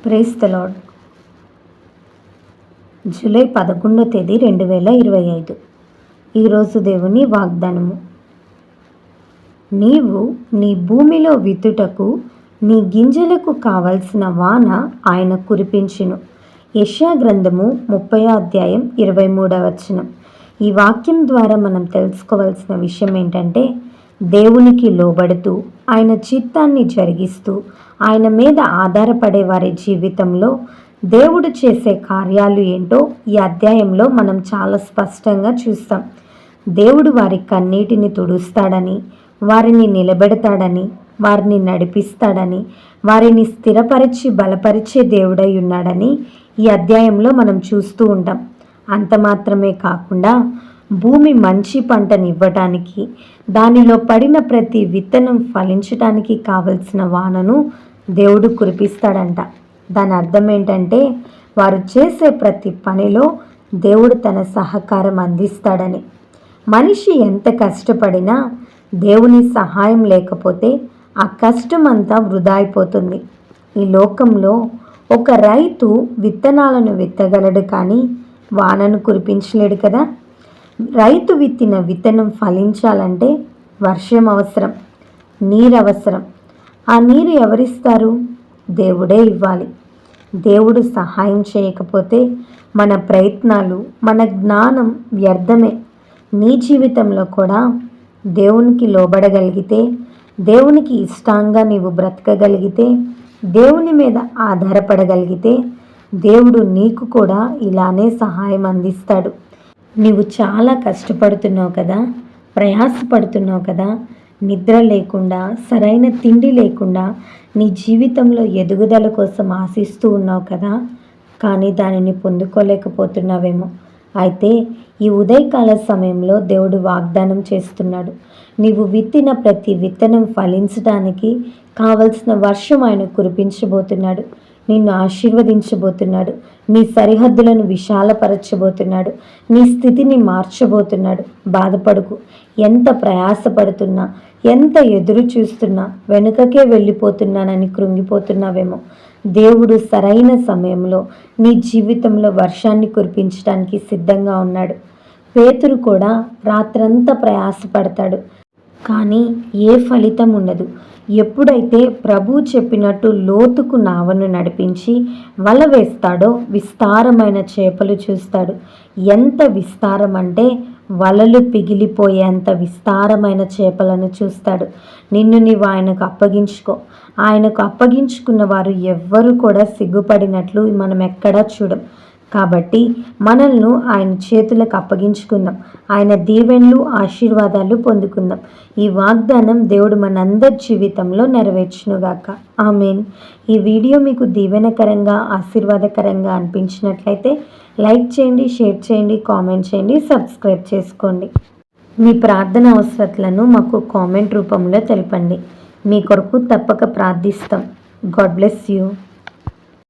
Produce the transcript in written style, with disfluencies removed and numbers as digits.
Praise the Lord. July 11వ తేదీ 2025. ఈరోజు దేవుని వాగ్దానము. నీవు నీ భూమిలో విత్తుటకు నీ గింజలకు కావలసిన వాన ఆయన కురిపించును. యెషయా గ్రంథము 30వ అధ్యాయం 23వ వచనం. ఈ వాక్యం ద్వారా మనం తెలుసుకోవాల్సిన విషయం ఏంటంటే, దేవునికి లోబడుతూ ఆయన చిత్తాన్ని జరిగిస్తూ ఆయన మీద ఆధారపడే వారి జీవితంలో దేవుడు చేసే కార్యాలు ఏంటో ఈ అధ్యాయంలో మనం చాలా స్పష్టంగా చూస్తాం. దేవుడు వారి కన్నీటిని తుడుస్తాడని, వారిని నిలబెడతాడని, వారిని నడిపిస్తాడని, వారిని స్థిరపరిచి బలపరిచే దేవుడై ఉన్నాడని ఈ అధ్యాయంలో మనం చూస్తూ ఉంటాం. అంత మాత్రమే కాకుండా భూమి మంచి పంటనివ్వటానికి, దానిలో పడిన ప్రతి విత్తనం ఫలించటానికి కావలసిన వానను దేవుడు కురిపిస్తాడంట. దాని అర్థం ఏంటంటే, వారు చేసే ప్రతి పనిలో దేవుడు తన సహకారం అందిస్తాడని. మనిషి ఎంత కష్టపడినా దేవుని సహాయం లేకపోతే ఆ కష్టం అంతా వృధా అయిపోతుంది. ఈ లోకంలో ఒక రైతు విత్తనాలను విత్తగలడు, కానీ వానను కురిపించలేడు కదా. రైతు విత్తిన విత్తనం ఫలించాలంటే వర్షం అవసరం, నీరు అవసరం. ఆ నీరు ఎవరిస్తారు? దేవుడే ఇవ్వాలి. దేవుడు సహాయం చేయకపోతే మన ప్రయత్నాలు, మన జ్ఞానం వ్యర్థమే. నీ జీవితంలో కూడా దేవునికి లోబడగలిగితే, దేవునికి ఇష్టంగా నీవు బ్రతకగలిగితే, దేవుని మీద ఆధారపడగలిగితే దేవుడు నీకు కూడా ఇలానే సహాయం అందిస్తాడు. నీవు చాలా కష్టపడుతున్నావు కదా, ప్రయాసపడుతున్నావు కదా, నిద్ర లేకుండా, సరైన తిండి లేకుండా నీ జీవితంలో ఎదుగుదల కోసం ఆశిస్తూ ఉన్నావు కదా, కానీ దానిని పొందుకోలేకపోతున్నావేమో. అయితే ఈ ఉదయకాల సమయంలో దేవుడు వాగ్దానం చేస్తున్నాడు. నీవు విత్తిన ప్రతి విత్తనం ఫలించడానికి కావలసిన వర్షం ఆయన కురిపించబోతున్నాడు. నిన్ను ఆశీర్వదించబోతున్నాడు. నీ సరిహద్దులను విశాలపరచబోతున్నాడు. నీ స్థితిని మార్చబోతున్నాడు. బాధపడుకు. ఎంత ప్రయాసపడుతున్నా, ఎంత ఎదురు చూస్తున్నా, వెనుకకే వెళ్ళిపోతున్నానని కృంగిపోతున్నావేమో. దేవుడు సరైన సమయంలో నీ జీవితంలో వర్షాన్ని కురిపించడానికి సిద్ధంగా ఉన్నాడు. పేతురు కూడా రాత్రంతా ప్రయాసపడతాడు, కానీ ఏ ఫలితం ఉండదు. ఎప్పుడైతే ప్రభు చెప్పినట్టు లోతుకు నావను నడిపించి వల వేస్తాడో విస్తారమైన చేపలు చూస్తాడు. ఎంత విస్తారం అంటే వలలు పిగిలిపోయేంత విస్తారమైన చేపలను చూస్తాడు. నిన్ను నీవు ఆయనకు అప్పగించుకో. ఆయనకు అప్పగించుకున్న వారు ఎవ్వరూ కూడా సిగ్గుపడినట్లు మనం ఎక్కడా చూడం. కాబట్టి మనల్ని ఆయన చేతులకు అప్పగించుకుందాం. ఆయన దీవెనలు, ఆశీర్వాదాలు పొందుకుందాం. ఈ వాగ్దానం దేవుడు మనందరి జీవితంలో నెరవేర్చునుగాక. ఆమేన్. ఈ వీడియో మీకు దీవెనకరంగా, ఆశీర్వాదకరంగా అనిపించినట్లయితే లైక్ చేయండి, షేర్ చేయండి, కామెంట్ చేయండి, సబ్స్క్రైబ్ చేసుకోండి. మీ ప్రార్థన అవసరతలను మాకు కామెంట్ రూపంలో తెలపండి. మీ కొరకు తప్పక ప్రార్థిస్తాం. God bless you.